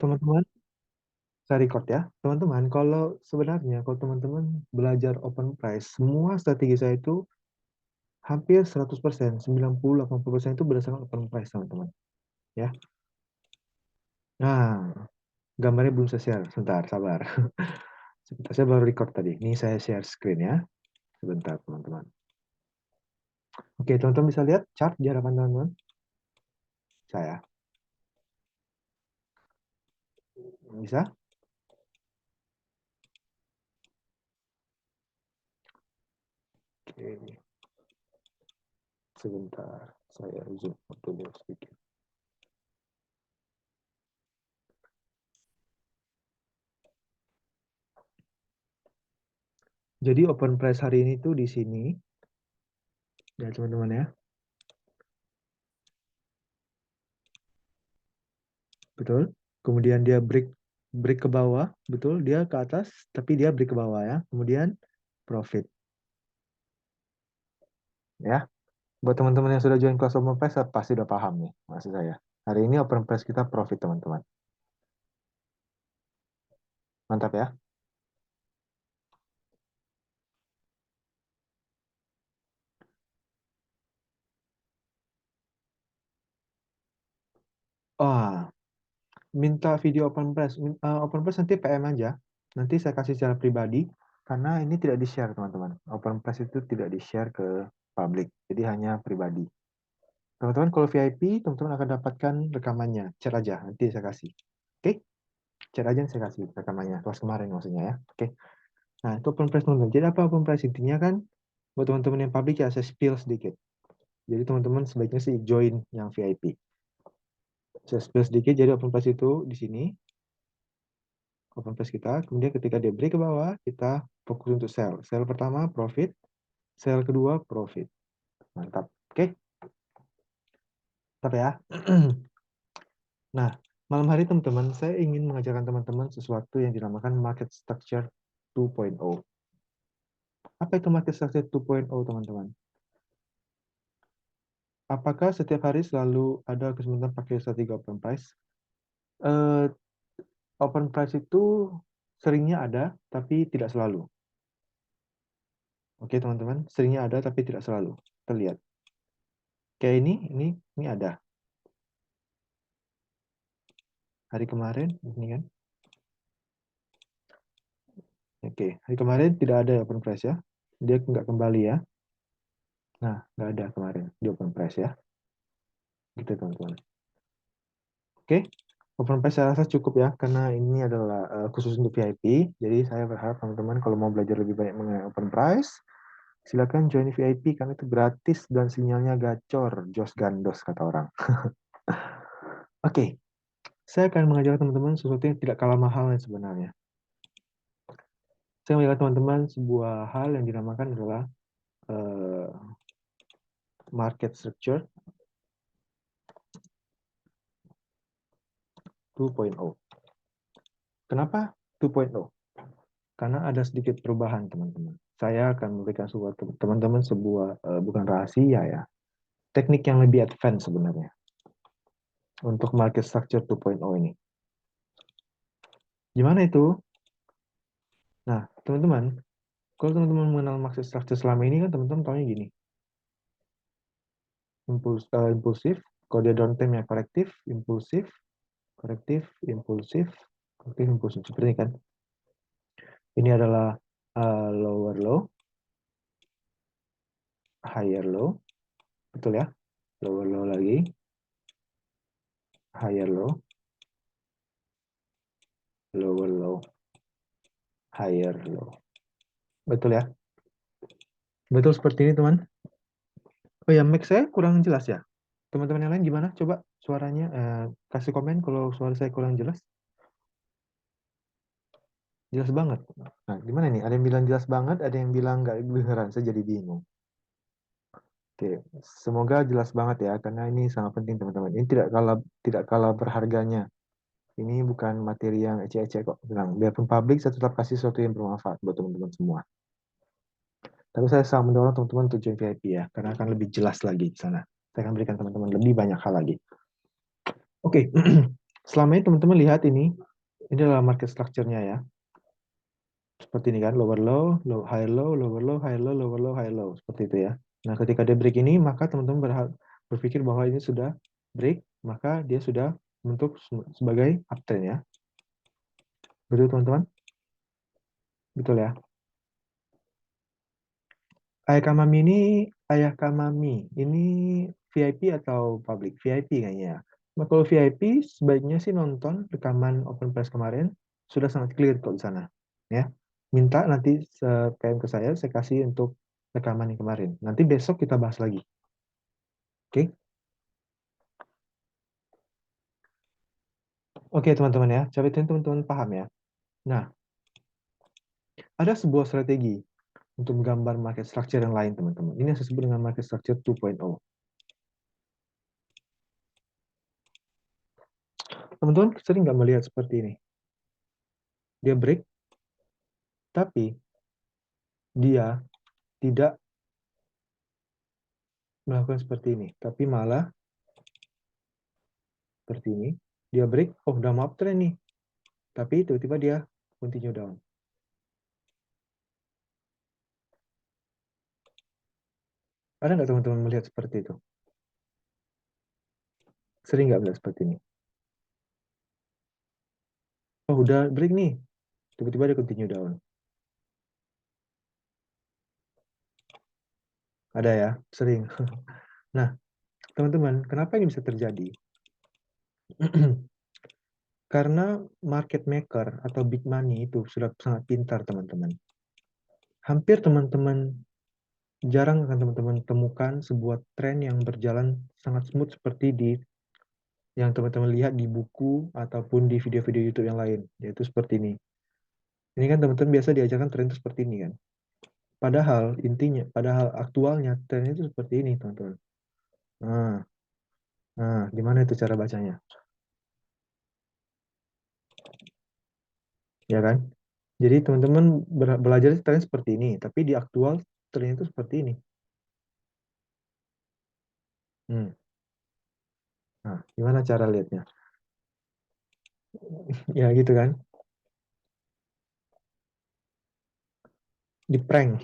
Teman-teman, saya record ya. Teman-teman, kalau sebenarnya kalau teman-teman belajar open price, semua strategi saya itu hampir 100%, 90-80% itu berdasarkan open price, teman-teman. Ya. Nah, gambarnya belum saya share. Sebentar, sabar. Sebentar, saya baru record tadi. Ini saya share screen ya. Sebentar, teman-teman. Oke, teman-teman bisa lihat chart di hadapan teman-teman? Saya. Bisa? Oke. Sebentar, saya zoom dulu sedikit. Jadi open price hari ini tuh di sini. Ya, teman-teman ya. Betul. Kemudian dia break break ke bawah, betul. Dia ke atas, tapi dia break ke bawah ya. Kemudian profit, ya. Buat teman-teman yang sudah join kelas open price, pasti udah paham nih maksud saya. Hari ini open price kita profit, teman-teman. Mantap ya. Ah, minta video open price. Open price nanti PM aja. Nanti saya kasih secara pribadi karena ini tidak di-share, teman-teman. Open price itu tidak di-share ke publik. Jadi hanya pribadi. Teman-teman kalau VIP, teman-teman akan dapatkan rekamannya. Chat aja, nanti saya kasih. Oke? Chat aja saya kasih rekamannya. Kelas kemarin maksudnya ya. Oke. Nah, itu open price, teman-teman. Jadi apa open price? Intinya kan buat teman-teman yang publik ya saya spill sedikit. Jadi teman-teman sebaiknya sih join yang VIP. Saya spill sedikit, jadi open price itu di sini. Open price kita. Kemudian ketika dia break ke bawah, kita fokus untuk sell. Sell pertama, profit. Sell kedua, profit. Mantap. Oke? Mantap ya. Nah, malam hari teman-teman, saya ingin mengajarkan teman-teman sesuatu yang dinamakan market structure 2.0. Apa itu market structure 2.0, teman-teman? Apakah setiap hari selalu ada kesempatan pakai strategi open price? Eh, Open price itu seringnya ada, tapi tidak selalu. Oke, teman-teman, seringnya ada, tapi tidak selalu. Terlihat. Kayak ini ada. Hari kemarin, ini kan. Oke, hari kemarin tidak ada open price ya. Dia nggak kembali ya. Nah, nggak ada kemarin di open price ya. Gitu, teman-teman. Oke, open price saya rasa cukup ya, karena ini adalah khusus untuk VIP. Jadi saya berharap teman-teman kalau mau belajar lebih banyak mengenai open price, silakan join VIP karena itu gratis dan sinyalnya gacor, jos gandos kata orang. Oke, saya akan mengajarkan teman-teman sesuatu yang tidak kalah mahal yang sebenarnya. Saya mengajarkan teman-teman sebuah hal yang dinamakan adalah uh, market structure 2.0. Kenapa 2.0? Karena ada sedikit perubahan, teman-teman. Saya akan memberikan teman-teman sebuah bukan rahasia ya, teknik yang lebih advance sebenarnya untuk market structure 2.0 ini. Gimana itu? Nah, teman-teman, kalau teman-teman mengenal market structure selama ini kan teman-teman tahunya gini, impulsif, kalau dia down time ya korektif, impulsif, korektif, impulsif, korektif, impulsif. Seperti ini kan. Ini adalah lower low, higher low, betul ya? Lower low lagi, higher low, lower low, higher low. Betul ya? Betul seperti ini, teman. Oh ya, mic saya kurang jelas ya. Teman-teman yang lain gimana? Coba suaranya, kasih komen kalau suara saya kurang jelas. Jelas banget. Nah, gimana nih? Ada yang bilang jelas banget, ada yang bilang nggak kedengeran. Saya jadi bingung. Oke, semoga jelas banget ya, karena ini sangat penting teman-teman. Ini tidak kalah berharganya. Ini bukan materi yang ecek-ecek kok. Bilang, biarpun publik, saya tetap kasih sesuatu yang bermanfaat buat teman-teman semua. Tapi saya sangat mendorong teman-teman untuk join VIP ya, karena akan lebih jelas lagi di sana. Saya akan berikan teman-teman lebih banyak hal lagi. Oke, Selama ini teman-teman lihat ini adalah market structure-nya ya. Seperti ini kan, lower low, high low, lower low, high low, lower low, high low. Seperti itu ya. Nah, ketika dia break ini, maka teman-teman berpikir bahwa ini sudah break, maka dia sudah bentuk sebagai uptrend ya. Betul teman-teman? Betul ya. Ayah Kamami ini VIP atau public? VIP kayaknya ya. Nah, kalau VIP sebaiknya sih nonton rekaman Open Press kemarin, sudah sangat clear kok di sana. Ya. Minta nanti PM ke saya kasih untuk rekaman yang kemarin. Nanti besok kita bahas lagi. Oke? Oke, teman-teman ya. Coba teman-teman paham ya. Nah, ada sebuah strategi untuk menggambar market structure yang lain, teman-teman. Ini yang saya sebut dengan market structure 2.0. Teman-teman sering nggak melihat seperti ini? Dia break, tapi dia tidak melakukan seperti ini, tapi malah seperti ini. Dia break, oh udah mau uptrend nih, tapi tiba-tiba dia continue down. Ada nggak teman-teman melihat seperti itu? Sering nggak melihat seperti ini? Oh udah break nih, tiba-tiba dia continue down. Ada ya, sering. Nah, teman-teman, kenapa ini bisa terjadi? Karena market maker atau big money itu sudah sangat pintar, teman-teman. Hampir teman-teman jarang akan teman-teman temukan sebuah tren yang berjalan sangat smooth seperti di yang teman-teman lihat di buku ataupun di video-video YouTube yang lain, yaitu seperti ini. Ini kan teman-teman biasa diajarkan tren itu seperti ini kan. Padahal aktualnya tren itu seperti ini, teman-teman. Nah, gimana itu cara bacanya? Ya kan? Jadi teman-teman belajar tren seperti ini, tapi di aktual tren itu seperti ini. Hmm. Nah, gimana cara lihatnya? Ya gitu kan? Di prank.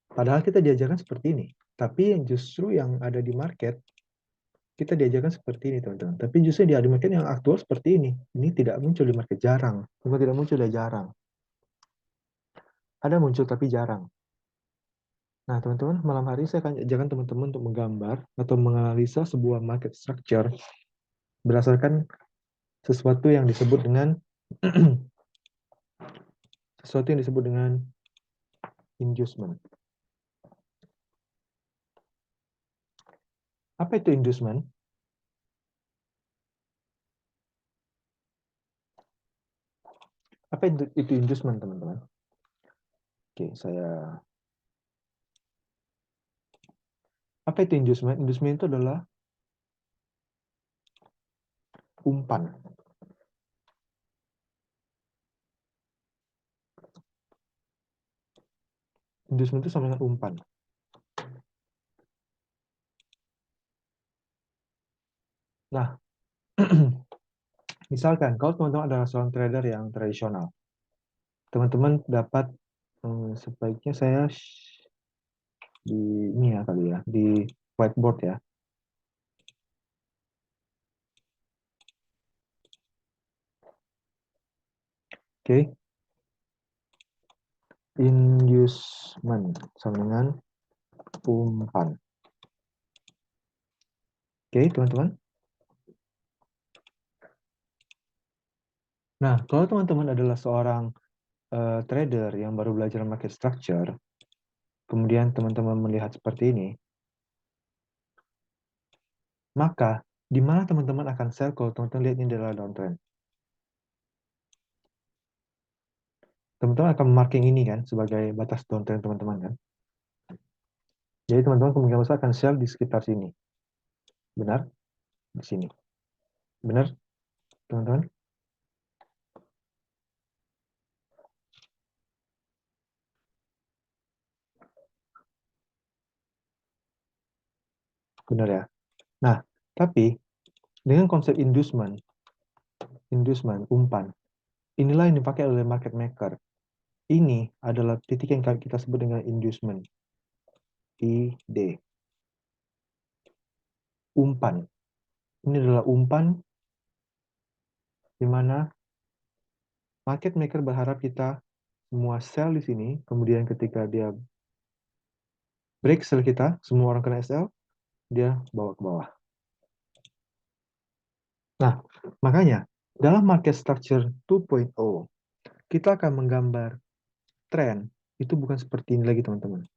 Padahal kita diajarkan seperti ini. Tapi yang justru yang ada di market, kita diajarkan seperti ini, teman-teman. Tapi justru di market yang aktual seperti ini. Ini tidak muncul di market, jarang. Bukan tidak muncul, ya jarang. Ada muncul, tapi jarang. Nah, teman-teman, malam hari saya akan ajarkan teman-teman untuk menggambar atau menganalisa sebuah market structure berdasarkan sesuatu yang disebut dengan sesuatu yang disebut dengan inducement. Apa itu inducement? Apa itu inducement, teman-teman? Oke, apa itu inducement? Inducement itu adalah umpan. Inducement itu sama dengan umpan. Nah, misalkan kalau teman-teman adalah seorang trader yang tradisional, teman-teman dapat sebaiknya saya di ini ya kali ya, di whiteboard ya. Oke, inducement sama dengan umpan. Oke, teman-teman. Nah, kalau teman-teman adalah seorang trader yang baru belajar market structure, kemudian teman-teman melihat seperti ini, maka di mana teman-teman akan sell kalau teman-teman lihat ini adalah downtrend? Teman-teman akan marking ini kan sebagai batas downtrend teman-teman kan. Jadi teman-teman kemungkinan besar akan sell di sekitar sini. Benar? Di sini. Benar, teman-teman? Benar ya. Nah, tapi dengan konsep inducement, inducement, umpan. Inilah yang dipakai oleh market maker. Ini adalah titik yang kita sebut dengan inducement. ID. Umpan. Ini adalah umpan di mana market maker berharap kita semua sell di sini, kemudian ketika dia break sell kita, semua orang kena SL, dia bawa ke bawah. Nah, makanya dalam market structure 2.0, kita akan menggambar tren itu bukan seperti ini lagi, teman-teman.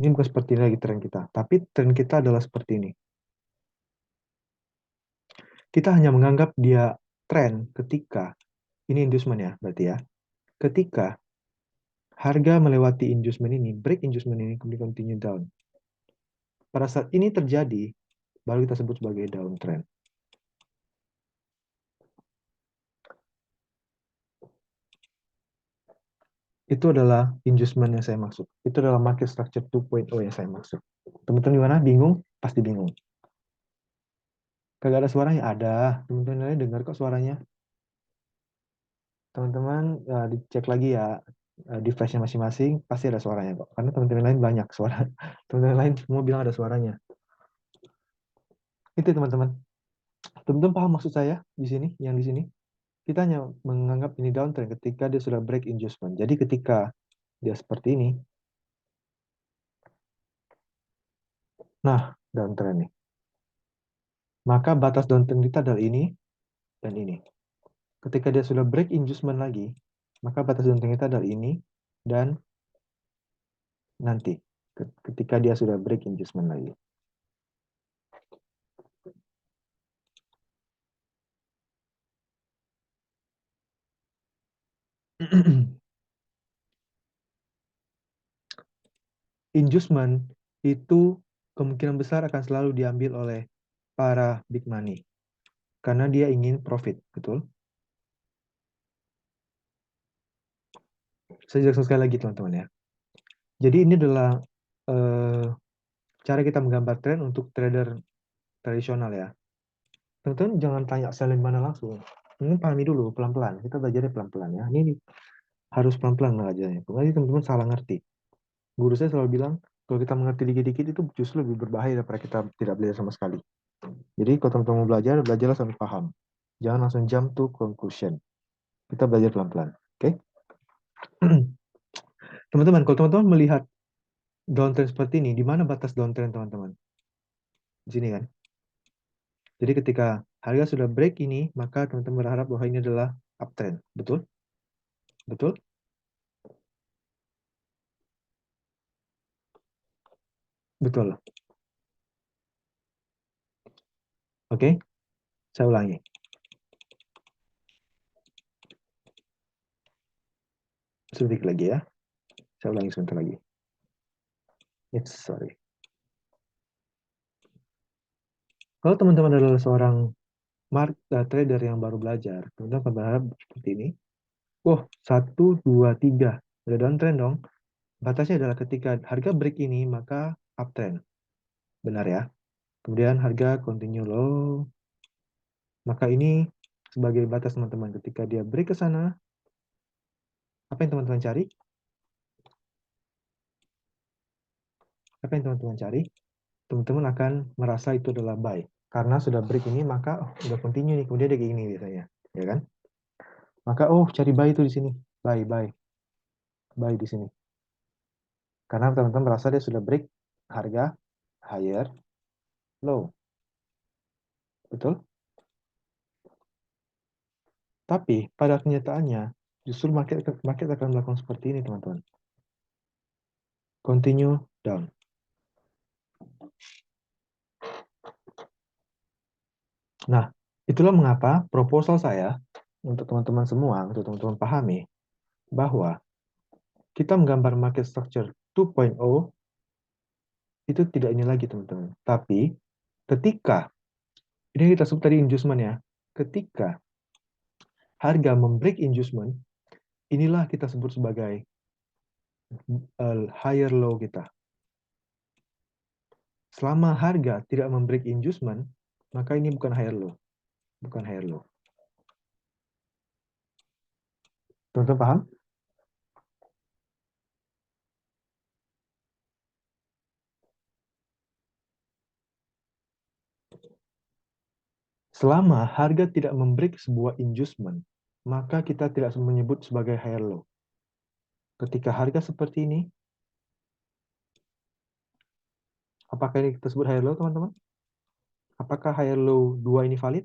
Ini bukan seperti ini lagi tren kita, tapi tren kita adalah seperti ini. Kita hanya menganggap dia tren ketika, ini inducement ya, berarti ya, ketika harga melewati inducement ini, break inducement ini, kemudian continue down. Pada saat ini terjadi, baru kita sebut sebagai downtrend. Itu adalah inducement yang saya maksud. Itu adalah market structure 2.0 yang saya maksud. Teman-teman gimana? Bingung? Pasti bingung. Kagak ada suaranya? Ada. Teman-teman lain dengar kok suaranya. Teman-teman dicek lagi ya device-nya masing-masing, pasti ada suaranya kok. Karena teman-teman lain banyak suara. Teman-teman lain semua bilang ada suaranya. Itu teman-teman. Teman-teman paham maksud saya di sini, yang di sini? Kita hanya menganggap ini downtrend ketika dia sudah break inducement. Jadi ketika dia seperti ini, nah downtrend nih. Maka batas downtrend kita adalah ini dan ini. Ketika dia sudah break inducement lagi, maka batas downtrend kita adalah ini dan nanti. Ketika dia sudah break inducement lagi. Inducement itu kemungkinan besar akan selalu diambil oleh para big money. Karena dia ingin profit, betul? Saya jelaskan sekali lagi teman-teman ya. Jadi ini adalah cara kita menggambar tren untuk trader tradisional ya. Teman-teman jangan tanya sell di mana langsung. Ini pahami dulu pelan-pelan. Kita belajarnya pelan-pelan ya. Ini harus pelan-pelan belajarnya. Nanti teman-teman salah ngerti. Guru saya selalu bilang, kalau kita mengerti dikit-dikit itu justru lebih berbahaya daripada kita tidak belajar sama sekali. Jadi kalau teman-teman mau belajar, belajarlah sampai paham. Jangan langsung jump to conclusion. Kita belajar pelan-pelan. Oke? Teman-teman, kalau teman-teman melihat downtrend seperti ini, di mana batas downtrend teman-teman? Di sini kan? Jadi ketika harga sudah break ini, maka teman-teman berharap bahwa ini adalah uptrend. Betul? Betul? Betul. Oke? Saya ulangi. Sedikit lagi ya. Saya ulangi sebentar lagi. Sorry. Kalau teman-teman adalah seorang trader yang baru belajar, teman-teman akan berharap seperti ini. Oh, 1, 2, 3. Udah downtrend dong. Batasnya adalah ketika harga break ini, maka uptrend. Benar ya? Kemudian harga continue low. Maka ini sebagai batas teman-teman. Ketika dia break ke sana, apa yang teman-teman cari? Apa yang teman-teman cari? Teman-teman akan merasa itu adalah buy. Karena sudah break ini, maka udah continue nih. Kemudian dia kayak gini biasanya. Ya kan? Maka, cari buy itu di sini. Buy, buy. Buy di sini. Karena teman-teman merasa dia sudah break harga higher, low. Betul? Tapi pada kenyataannya, justru market akan melakukan seperti ini, teman-teman. Continue down. Nah, itulah mengapa proposal saya untuk teman-teman semua, untuk teman-teman pahami, bahwa kita menggambar market structure 2.0 itu tidak ini lagi, teman-teman. Tapi ketika, ini kita sebut tadi inducement ya, ketika harga membreak inducement, inilah kita sebut sebagai higher low kita. Selama harga tidak membreak inducement, maka ini bukan higher low. Bukan higher low. Teman-teman paham? Selama harga tidak membreak sebuah inducement, maka kita tidak menyebut sebagai higher low. Ketika harga seperti ini, apakah ini kita sebut higher low, teman-teman? Apakah higher low 2 ini valid?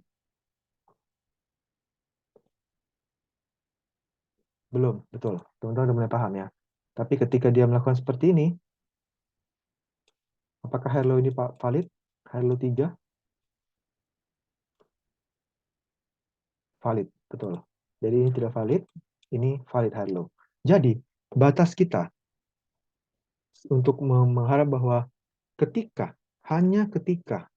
Belum, betul. Teman-teman sudah mulai paham ya. Tapi ketika dia melakukan seperti ini, apakah higher low ini valid? Higher low 3? Valid, betul. Jadi ini tidak valid, ini valid higher low. Jadi, batas kita untuk mengharap bahwa hanya ketika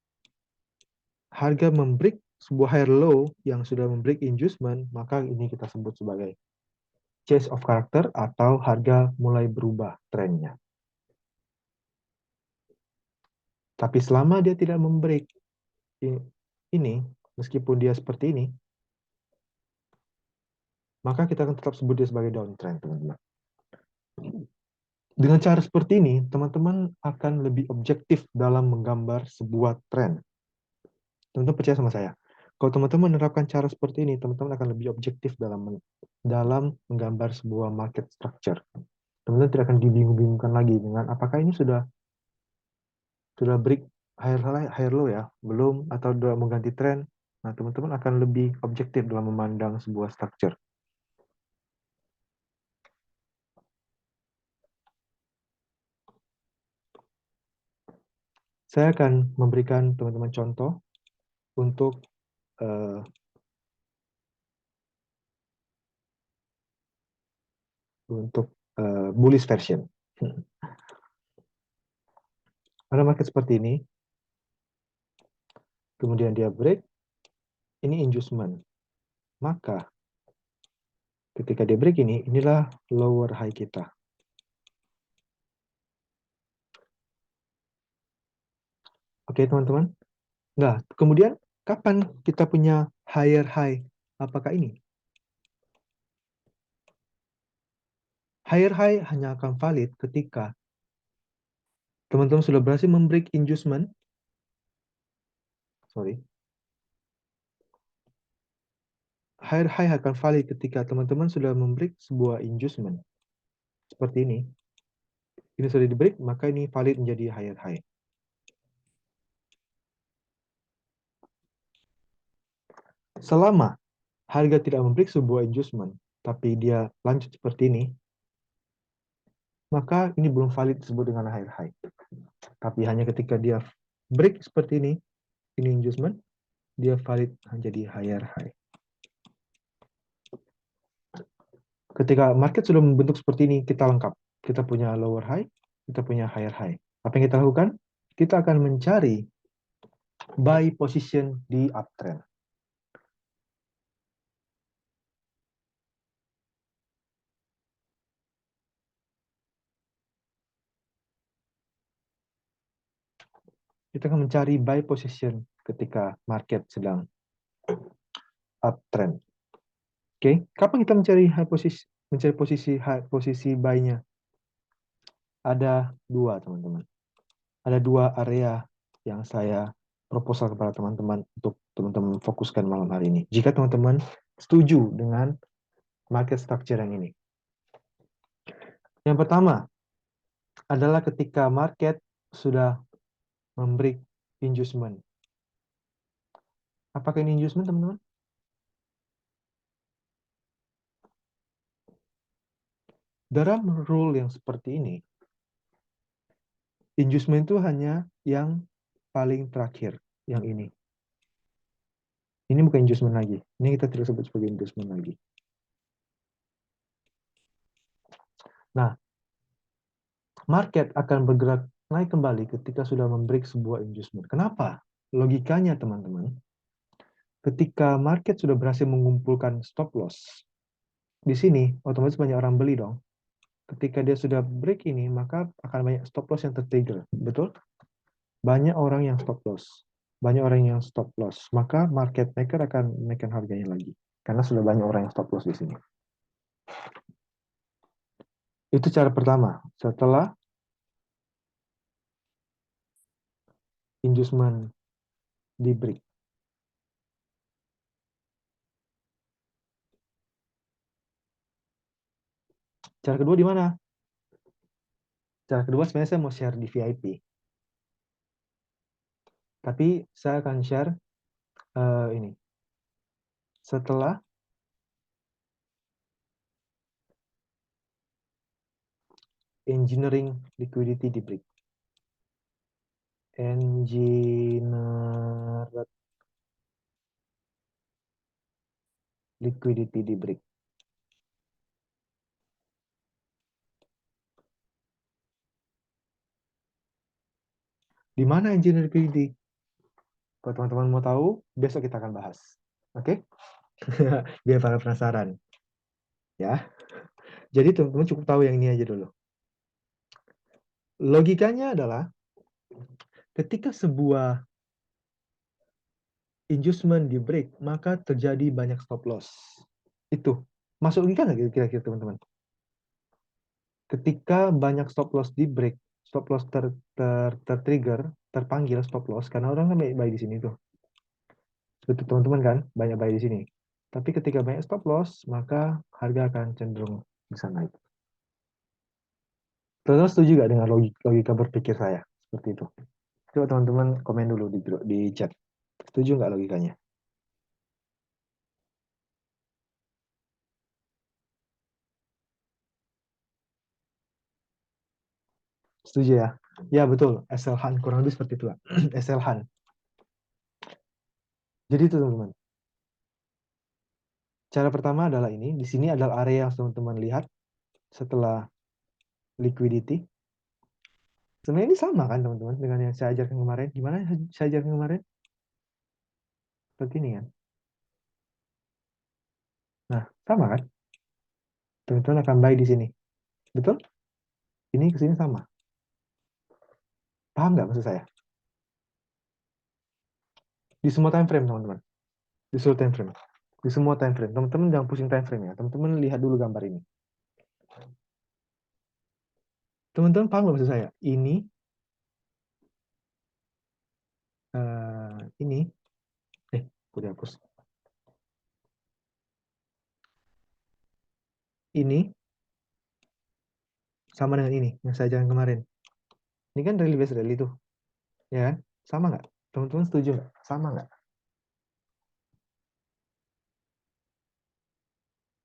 harga membreak sebuah higher low yang sudah membreak inducement, maka ini kita sebut sebagai change of character atau harga mulai berubah trennya. Tapi selama dia tidak membreak ini, meskipun dia seperti ini, maka kita akan tetap sebut dia sebagai downtrend, teman-teman. Dengan cara seperti ini, teman-teman akan lebih objektif dalam menggambar sebuah tren. Teman-teman percaya sama saya. Kalau teman-teman menerapkan cara seperti ini, teman-teman akan lebih objektif dalam menggambar sebuah market structure. Teman-teman tidak akan dibingung-bingungkan lagi dengan apakah ini sudah break higher low ya, belum, atau sudah mengganti tren. Nah, teman-teman akan lebih objektif dalam memandang sebuah structure. Saya akan memberikan teman-teman contoh untuk bullish version. Ada market seperti ini, kemudian dia break, ini inducement. Maka ketika dia break ini, inilah lower high kita. Oke, teman-teman. Nah, kemudian kapan kita punya higher high? Apakah ini? Higher high hanya akan valid ketika teman-teman sudah berhasil membreak inducement. Sorry. Higher high akan valid ketika teman-teman sudah membreak sebuah inducement. Seperti ini. Ini sudah di break, maka ini valid menjadi higher high. Selama harga tidak membreak sebuah inducement, tapi dia lanjut seperti ini, maka ini belum valid disebut dengan higher high. Tapi hanya ketika dia break seperti ini inducement, dia valid menjadi higher high. Ketika market sudah membentuk seperti ini, kita lengkap. Kita punya lower high, kita punya higher high. Apa yang kita lakukan? Kita akan mencari buy position di uptrend. Kita akan mencari buy position ketika market sedang uptrend. Oke, kapan kita mencari posisi buy-nya? Ada dua, teman-teman. Ada dua area yang saya proposal kepada teman-teman untuk teman-teman fokuskan malam hari ini. Jika teman-teman setuju dengan market structure yang ini. Yang pertama adalah ketika market sudah membreak inducement. Apakah ini inducement, teman-teman? Dalam rule yang seperti ini, inducement itu hanya yang paling terakhir, yang ini. Ini bukan inducement lagi. Ini kita tidak sebut sebagai inducement lagi. Nah, market akan bergerak naik kembali ketika sudah membreak sebuah inducement. Kenapa? Logikanya, teman-teman, ketika market sudah berhasil mengumpulkan stop loss, di sini otomatis banyak orang beli dong. Ketika dia sudah break ini, maka akan banyak stop loss yang tertrigger. Betul? Banyak orang yang stop loss. banyak orang yang stop loss, maka market maker akan menaikkan harganya lagi. Karena sudah banyak orang yang stop loss di sini. Itu cara pertama. Setelah inducement di break. Cara kedua di mana? Cara kedua sebenarnya saya mau share di VIP. Tapi saya akan share ini. Setelah engineering liquidity di break. Engineered liquidity di break. Di mana engineering liquidity? Kalau teman-teman mau tahu, besok kita akan bahas. Oke? Biar para penasaran. Ya. Jadi teman-teman cukup tahu yang ini aja dulu. Logikanya adalah ketika sebuah inducement di break, maka terjadi banyak stop loss. Itu. Masuk logika nggak kira-kira teman-teman? Ketika banyak stop loss di break, stop loss tertrigger, terpanggil stop loss, karena orang kan buy di sini tuh. Betul teman-teman kan, banyak buy di sini. Tapi ketika banyak stop loss, maka harga akan cenderung bisa naik. Teman-teman setuju nggak dengan logika berpikir saya? Seperti itu. Coba teman-teman komen dulu di chat. Setuju nggak logikanya? Setuju ya? Ya betul, SL Han kurang lebih seperti itu lah. SL Han. Jadi itu teman-teman. Cara pertama adalah ini. Di sini adalah area yang teman-teman lihat setelah liquidity. Sebenarnya ini sama kan teman-teman dengan yang saya ajarkan kemarin. Gimana saya ajarkan kemarin? Seperti ini kan. Nah, sama kan? Teman-teman akan buy di sini. Betul? Ini ke sini sama. Paham nggak maksud saya? Di semua time frame teman-teman. Di seluruh time frame. Di semua time frame. Teman-teman jangan pusing time frame ya. Teman-teman lihat dulu gambar ini. Teman-teman paham nggak maksud saya? Ini, udah hapus. Ini sama dengan ini yang saya ajarkan kemarin. Ini kan rally based rally tuh, ya kan? Sama nggak? Teman-teman setuju nggak? Sama nggak?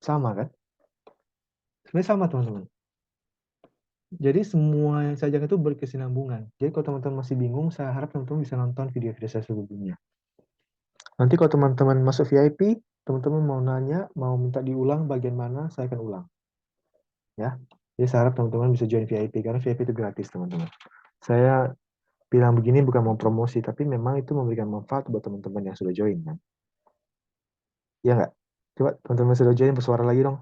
Sama kan? Sebenarnya sama teman-teman. Jadi semua yang saya ajarkan itu berkesinambungan. Jadi kalau teman-teman masih bingung, saya harap teman-teman bisa nonton video-video saya sebelumnya. Nanti kalau teman-teman masuk VIP, teman-teman mau nanya, mau minta diulang bagian mana, saya akan ulang. Ya. Jadi saya harap teman-teman bisa join VIP, karena VIP itu gratis teman-teman. Saya bilang begini bukan mau promosi, tapi memang itu memberikan manfaat buat teman-teman yang sudah join kan. Iya nggak? Coba teman-teman sudah join bersuara lagi dong.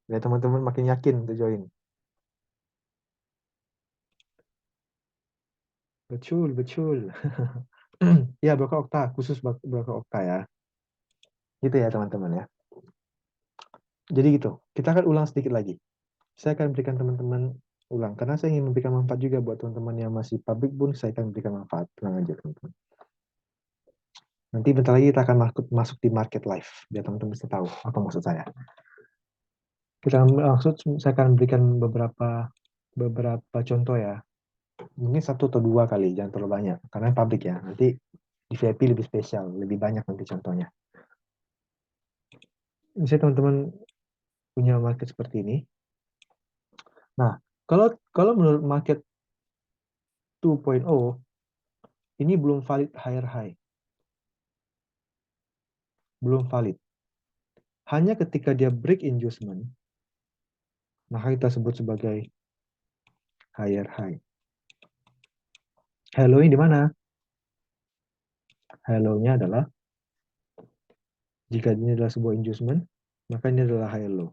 Biar teman-teman makin yakin untuk join. Betul, betul. Ya, Broker Okta, khusus Broker Okta ya. Gitu ya teman-teman ya. Jadi gitu, kita akan ulang sedikit lagi. Saya akan berikan teman-teman ulang, karena saya ingin memberikan manfaat juga buat teman-teman yang masih public pun, saya akan berikan manfaat. Tenang aja teman-teman. Nanti bentar lagi kita akan masuk di market live, biar teman-teman bisa tahu apa maksud saya. Saya akan berikan beberapa contoh ya. Mungkin satu atau dua kali, jangan terlalu banyak. Karena public ya. Nanti di VIP lebih spesial, lebih banyak nanti contohnya. Misalnya teman-teman punya market seperti ini. Nah, kalau menurut market 2.0, ini belum valid higher high. Belum valid. Hanya ketika dia break inducement, maka kita sebut sebagai higher high. Hello-nya di mana? Hello-nya adalah jika ini adalah sebuah inducement, maka ini adalah high low.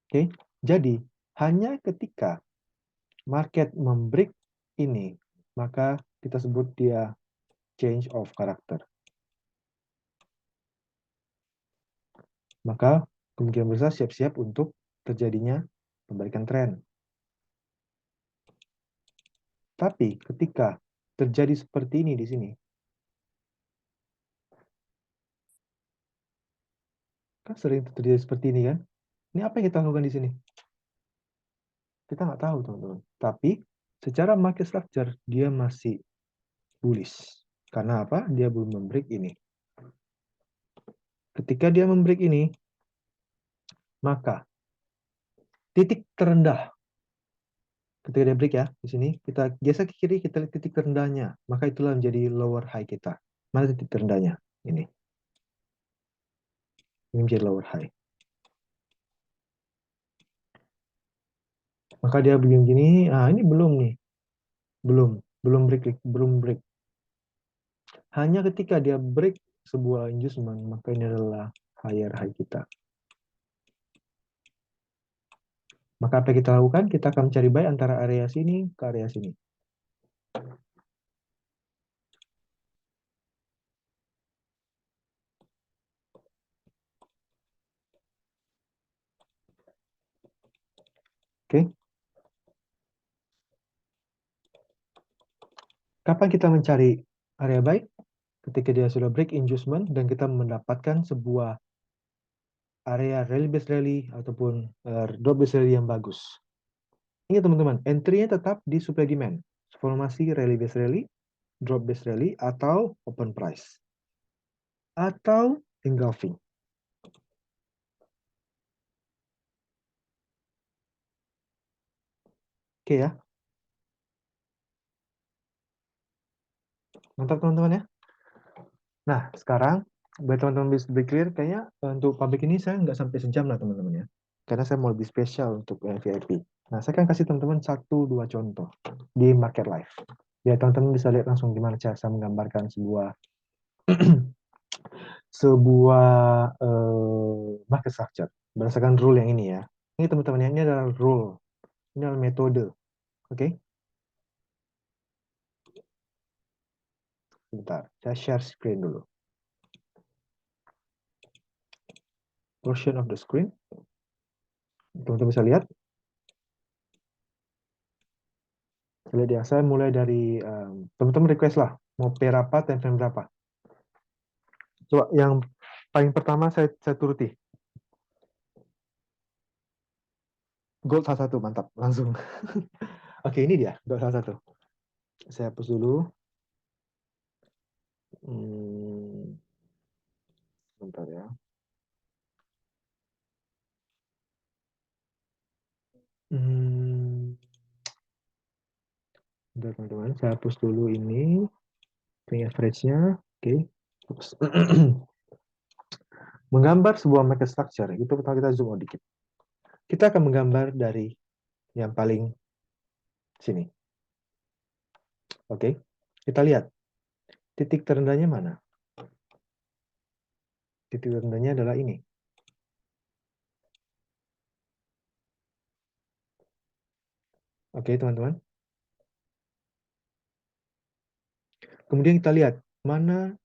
Oke, jadi hanya ketika market membreak ini, maka kita sebut dia change of character. Maka kemungkinan besar siap-siap untuk terjadinya perbaikan tren. Tapi ketika terjadi seperti ini di sini, kan sering terjadi seperti ini kan? Ini apa yang kita lakukan di sini? Kita nggak tahu, teman-teman. Tapi secara market structure, dia masih bullish. Karena apa? Dia belum membreak ini. Ketika dia membreak ini, maka titik terendah ketika dia break ya di sini kita geser ke kiri, kita lihat titik terendahnya, maka itulah menjadi lower high kita. Mana titik terendahnya? Ini menjadi lower high. Maka dia begini-gini, ini belum nih, belum break. Hanya ketika dia break sebuah inducement, maka ini adalah higher high kita. Maka apa yang kita lakukan? Kita akan mencari buy antara area sini ke area sini. Oke. Kapan kita mencari area buy? Ketika dia sudah break inducement dan kita mendapatkan sebuah area rally base rally ataupun drop base rally yang bagus. Ingat teman-teman, entry-nya tetap di supply demand. Formasi rally base rally, drop base rally, atau open price. Atau engulfing. Oke ya. Mantap teman-teman ya. Nah, sekarang buat teman-teman bisa lebih clear, kayaknya untuk public ini saya nggak sampai sejam lah teman-teman ya. Karena saya mau lebih spesial untuk VIP. Nah, saya akan kasih teman-teman 1-2 contoh di market live. Ya, teman-teman bisa lihat langsung gimana cara saya menggambarkan sebuah market structure berdasarkan rule yang ini ya. Ini teman-teman, ini adalah rule, ini adalah metode. Oke, bentar, saya share screen dulu. Portion of the screen, teman-teman bisa lihat. Lihat ya, saya mulai dari teman-teman request lah mau pair apa, time frame berapa. Coba yang paling pertama saya turuti. Gold salah satu, mantap, langsung. Oke, ini dia, gold salah satu. Saya hapus dulu. Bentar ya. Bentar teman-teman, saya hapus dulu ini. Average-nya, oke. Menggambar sebuah market structure, itu pertama kita zoom out dikit. Kita akan menggambar dari yang paling sini. Oke, kita lihat. Titik terendahnya mana? Titik terendahnya adalah ini. Oke, teman-teman. Kemudian kita lihat mana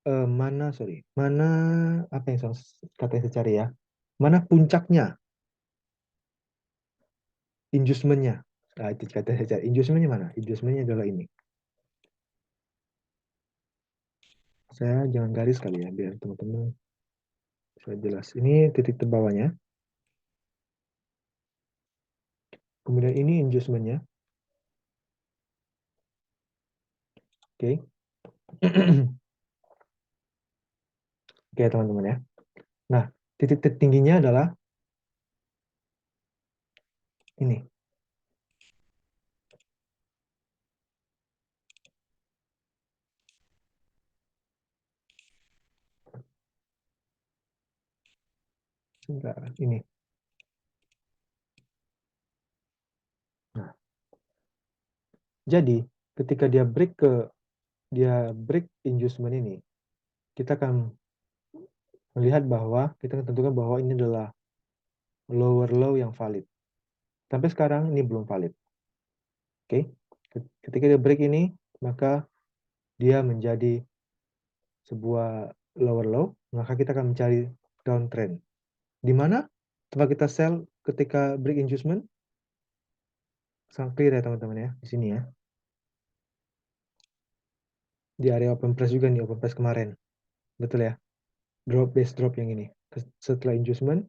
mana apa yang kata yang saya cari ya? Mana puncaknya? Inducement-nya. Nah, itu kata saya cari. Inducement-nya mana? Inducement-nya adalah ini. Saya jangan garis kali ya, biar teman-teman bisa jelas. Ini titik terbawahnya. Kemudian ini inducement-nya. Oke. Oke, teman-teman ya. Nah, titik tertingginya adalah ini. Sebentar, ini. Nah, jadi ketika dia break inducement ini, kita akan melihat bahwa kita akan tentukan bahwa ini adalah lower low yang valid. Sampai sekarang ini belum valid. Oke, ketika dia break ini, maka dia menjadi sebuah lower low, maka kita akan mencari downtrend. Di mana tempat kita sell ketika break inducement? Sangat clear ya teman-teman ya, di sini ya. Di area open press juga nih, open press kemarin. Betul ya? Drop base drop yang ini. Setelah inducement,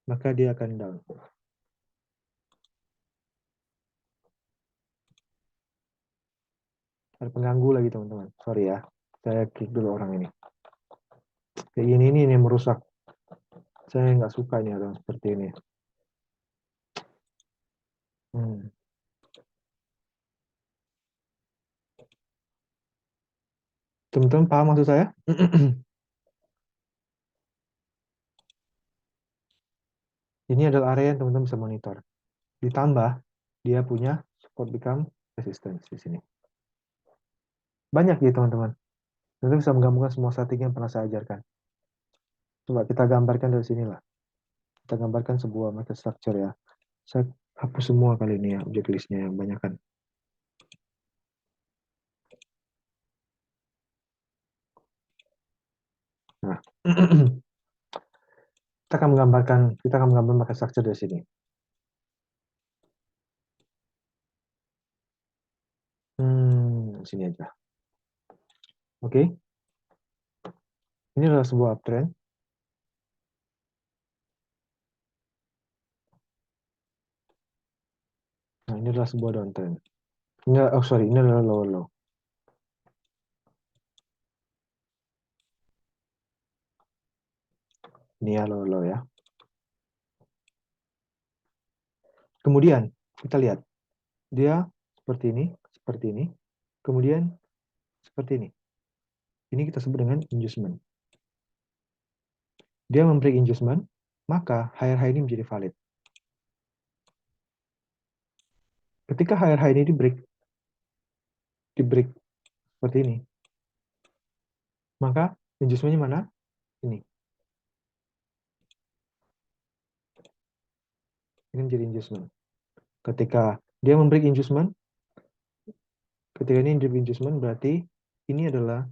maka dia akan down. Ada pengganggu lagi teman-teman. Sorry ya, saya kick dulu orang ini. Kayak gini ini yang merusak. Saya nggak suka ini orang seperti ini. Hmm. Teman-teman paham maksud saya? Ini adalah area yang teman-teman bisa monitor. Ditambah, dia punya support become resistance di sini. Banyak ya teman-teman. Teman-teman bisa menggabungkan semua strategi yang pernah saya ajarkan. Coba kita gambarkan dari sinilah. Kita gambarkan sebuah market structure ya. Saya hapus semua kali ini ya, objek listnya yang banyak kan. Nah, kita akan menggambar market structure dari sini. Sini aja. Oke. Ini adalah sebuah uptrend. Nah, ini adalah sebuah downtrend. Ini adalah lower low. Ini ya lower low ya. Kemudian kita lihat dia seperti ini. Kemudian seperti ini. Ini kita sebut dengan inducement. Dia membreak inducement, maka higher high ini menjadi valid. Ketika higher high ini di break seperti ini, maka inducementnya mana? Ini. Ini menjadi inducement. Ketika dia membreak inducement, ketika ini break inducement berarti ini adalah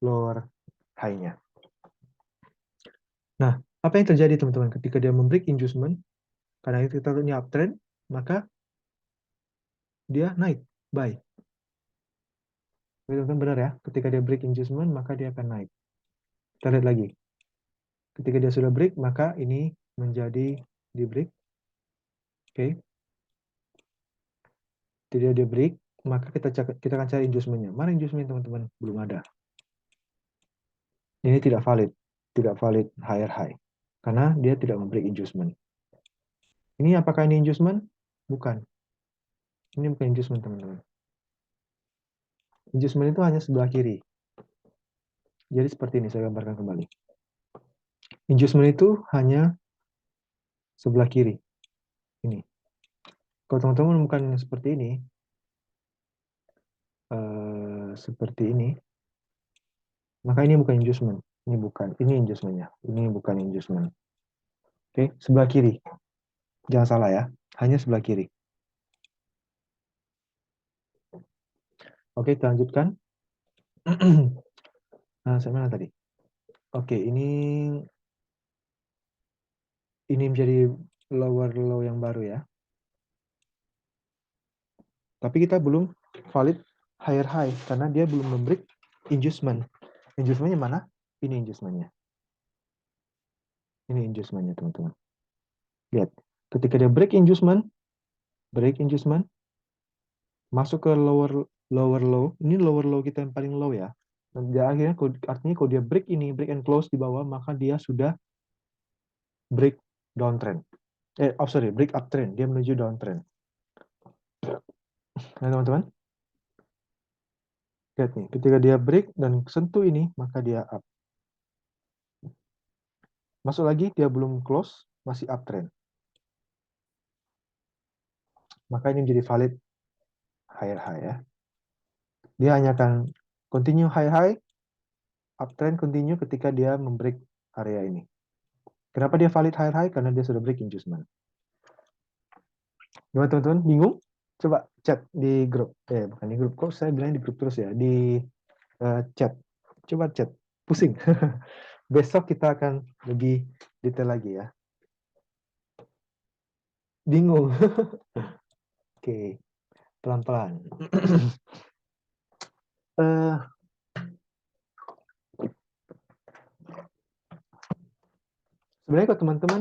lower high-nya. Nah, apa yang terjadi teman-teman ketika dia membreak inducement? Karena itu kita ini uptrend, maka dia naik, buy. Teman-teman benar ya, ketika dia break inducement, maka dia akan naik. Kita lihat lagi. Ketika dia sudah break, maka ini menjadi di break. Oke. Ketika dia break, maka kita akan cari inducement-nya. Mana inducement teman-teman? Belum ada. Ini tidak valid higher high. Karena dia tidak membreak inducement. Ini apakah ini inducement? Bukan. Ini bukan inducement teman-teman. Inducement itu hanya sebelah kiri. Jadi seperti ini saya gambarkan kembali. Inducement itu hanya sebelah kiri. Ini. Kalau teman-teman menemukan seperti ini, maka ini bukan inducement. Ini bukan. Ini inducement-nya. Ini bukan inducement. Oke, sebelah kiri. Jangan salah ya. Hanya sebelah kiri. Oke, kita lanjutkan. Nah, saya mana tadi? Oke, ini menjadi lower low yang baru ya. Tapi kita belum valid higher high karena dia belum membreak inducement. Inducementnya mana? Ini inducementnya. Ini inducementnya teman-teman. Lihat, ketika dia break inducement, masuk ke lower low. Ini lower low kita yang paling low ya. Dan dia akhirnya artinya kalau dia break and close di bawah, maka dia sudah break downtrend. Break uptrend. Dia menuju downtrend. Nah, teman-teman. Lihat nih, ketika dia break dan sentuh ini, maka dia up. Masuk lagi, dia belum close, masih uptrend. Maka ini menjadi valid higher high ya. Dia hanya akan continue high high, uptrend continue ketika dia membreak area ini. Kenapa dia valid higher high? Karena dia sudah break inducement. Gimana teman-teman? Bingung? Coba chat di grup. Bukan di grup. Kok saya bilang di grup terus ya? Di chat. Coba chat. Pusing. Besok kita akan lebih detail lagi ya. Bingung. Oke, pelan-pelan. Eh, Sebenarnya kalau teman-teman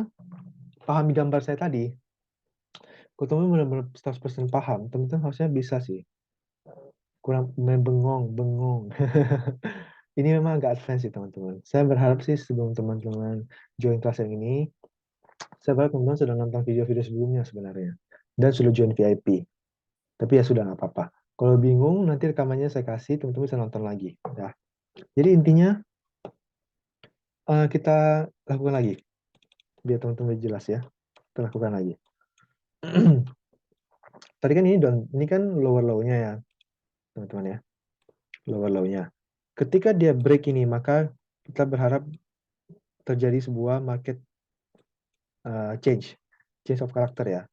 pahami gambar saya tadi, kalau teman-teman benar-benar 100% paham, teman-teman harusnya bisa sih. Kurang bengong. Ini memang agak advance sih teman-teman. Saya berharap sih sebelum teman-teman join kelas yang ini, saya berharap teman-teman sudah nonton video-video sebelumnya sebenarnya. Dan sudah join VIP. Tapi ya sudah nggak apa-apa. Kalau bingung, nanti rekamannya saya kasih, teman-teman bisa nonton lagi. Ya. Jadi intinya, kita lakukan lagi. Biar teman-teman jelas ya. Kita lakukan lagi. Tadi kan ini kan lower low-nya ya, teman-teman ya. Lower low-nya. Ketika dia break ini, maka kita berharap terjadi sebuah market change of character ya.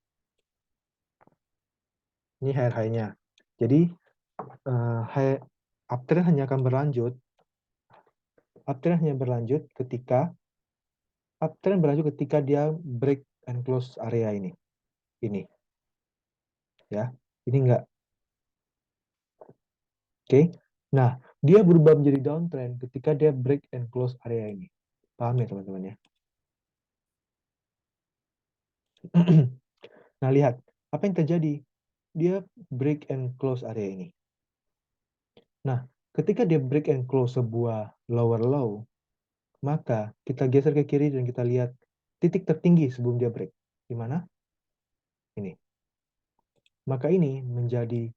Ini higher high-nya. Jadi high uptrend hanya akan berlanjut. Uptrend hanya berlanjut ketika dia break and close area ini. Ini ya. Ini enggak. Oke. Nah, dia berubah menjadi downtrend ketika dia break and close area ini. Paham ya teman-teman ya? Nah, lihat apa yang terjadi. Dia break and close area ini. Nah, ketika dia break and close sebuah lower low, maka kita geser ke kiri dan kita lihat titik tertinggi sebelum dia break. Di mana? Ini. Maka ini menjadi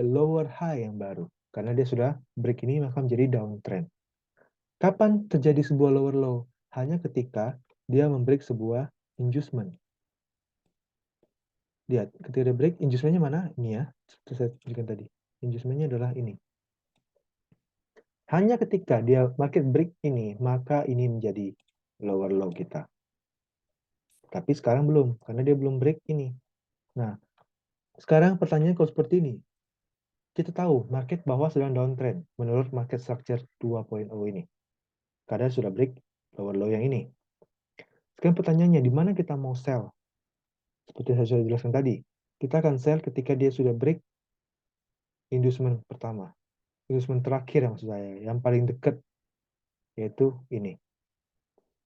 lower high yang baru. Karena dia sudah break ini, maka menjadi downtrend. Kapan terjadi sebuah lower low? Hanya ketika dia membreak sebuah inducement. Lihat, ketika dia break, inducementnya mana? Ini ya, seperti saya tunjukkan tadi. Inducementnya adalah ini. Hanya ketika dia market break ini, maka ini menjadi lower low kita. Tapi sekarang belum, karena dia belum break ini. Nah, sekarang pertanyaan kalau seperti ini. Kita tahu market bawah sedang downtrend menurut market structure 2.0 ini. Karena sudah break lower low yang ini. Sekarang pertanyaannya, di mana kita mau sell? Seperti yang saya sudah jelaskan tadi. Kita akan sell ketika dia sudah break inducement pertama. Inducement terakhir yang maksud saya, yang paling dekat, yaitu ini.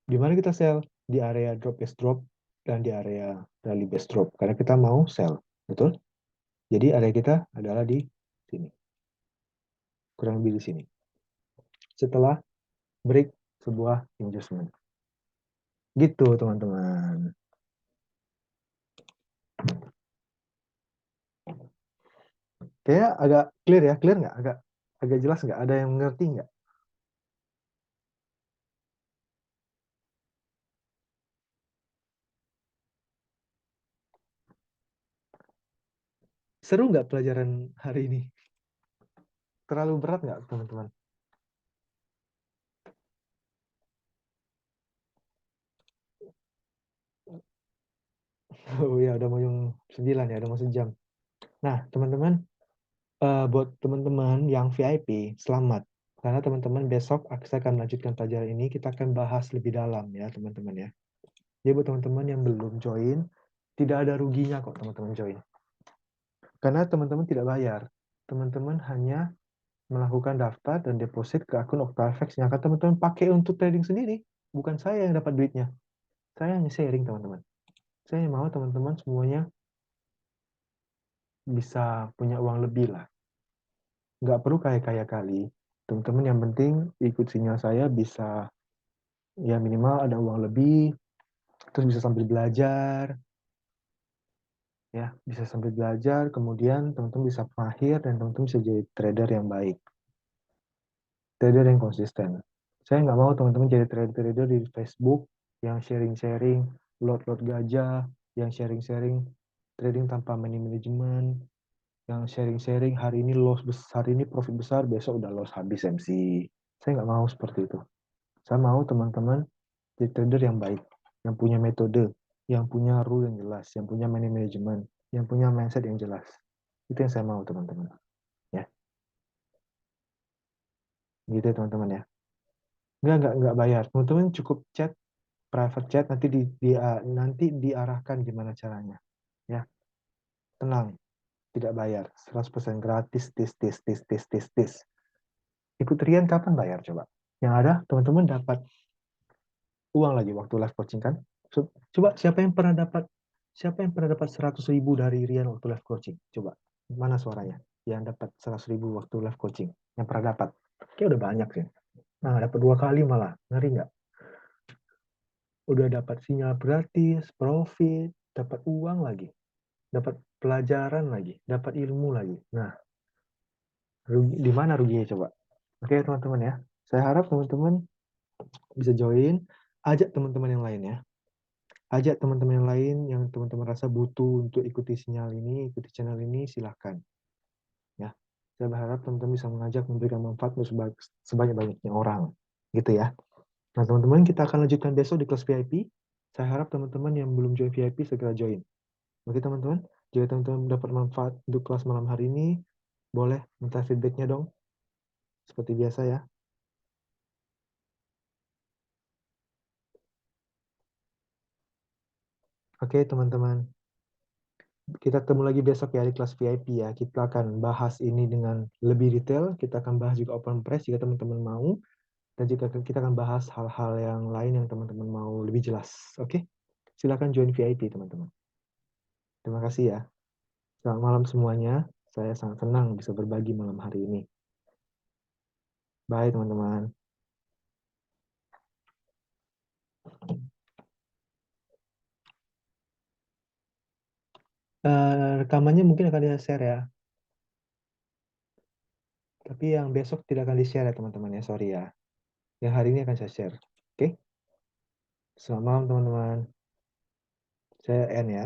Di mana kita sell? Di area drop base drop dan di area rally base drop. Karena kita mau sell. Betul? Jadi area kita adalah di sini. Kurang lebih di sini. Setelah break sebuah inducement. Gitu teman-teman. Kayaknya agak clear ya. Clear nggak? Agak jelas nggak? Ada yang mengerti nggak? Seru nggak pelajaran hari ini? Terlalu berat nggak teman-teman? Oh ya, udah mau jam 9 ya, udah mau sejam. Nah, teman-teman, buat teman-teman yang VIP, selamat. Karena teman-teman besok saya akan melanjutkan pelajaran ini, kita akan bahas lebih dalam ya teman-teman ya. Jadi buat teman-teman yang belum join, tidak ada ruginya kok teman-teman join. Karena teman-teman tidak bayar. Teman-teman hanya melakukan daftar dan deposit ke akun OctaFX yang akan teman-teman pakai untuk trading sendiri. Bukan saya yang dapat duitnya. Saya hanya sharing teman-teman. Saya mau teman-teman semuanya bisa punya uang lebih lah. Nggak perlu kaya-kaya kali. Teman-teman yang penting ikut sinyal saya bisa ya minimal ada uang lebih, terus bisa sambil belajar, ya bisa sambil belajar, kemudian teman-teman bisa mahir dan teman-teman bisa jadi trader yang baik, trader yang konsisten. Saya nggak mau teman-teman jadi trader-trader di Facebook yang sharing-sharing lot-lot gajah, yang sharing-sharing trading tanpa money management, yang sharing-sharing hari ini loss besar, hari ini profit besar, besok udah loss habis MC. Saya nggak mau seperti itu. Saya mau teman-teman jadi trader yang baik, yang punya metode. yang punya rule yang jelas, yang punya money management, yang punya mindset yang jelas. Itu yang saya mau, teman-teman. Ya, gitu ya, teman-teman ya. Nggak bayar. Teman-teman cukup chat, private chat, nanti diarahkan gimana caranya. Ya, tenang, tidak bayar. 100% gratis, tis. Ikut Rian kapan bayar coba? Yang ada, teman-teman dapat uang lagi waktu live coaching kan? Coba siapa yang pernah dapat 100.000 dari Rian waktu live coaching? Coba, mana suaranya? Yang dapat 100.000 waktu live coaching? Yang pernah dapat? Kayak udah banyak sih. Nah, dapat 2 kali malah. Ngeri nggak? Udah dapat sinyal gratis, profit, dapat uang lagi. Dapat pelajaran lagi, dapat ilmu lagi. Nah, di mana ruginya coba? Oke, teman-teman ya. Saya harap teman-teman bisa join, ajak teman-teman yang lain ya. Ajak teman-teman yang lain yang teman-teman rasa butuh untuk ikuti sinyal ini, ikuti channel ini, silahkan. Ya, saya berharap teman-teman bisa mengajak, memberikan manfaat untuk sebanyak-banyaknya orang. Gitu ya. Nah, teman-teman, kita akan lanjutkan besok di kelas VIP. Saya harap teman-teman yang belum join VIP segera join. Oke, teman-teman. Jika teman-teman dapat manfaat untuk kelas malam hari ini, boleh minta feedbacknya dong. Seperti biasa ya. Oke, teman-teman. Kita ketemu lagi besok ya di kelas VIP ya. Kita akan bahas ini dengan lebih detail. Kita akan bahas juga open press jika teman-teman mau. Dan juga kita akan bahas hal-hal yang lain yang teman-teman mau lebih jelas. Oke? Silakan join VIP, teman-teman. Terima kasih ya. Selamat malam semuanya. Saya sangat senang bisa berbagi malam hari ini. Bye, teman-teman. Rekamannya mungkin akan di-share ya. Tapi yang besok tidak akan di-share ya, teman-teman ya. Sorry ya. Yang hari ini akan saya share. Oke? Selamat malam, teman-teman. Saya N ya.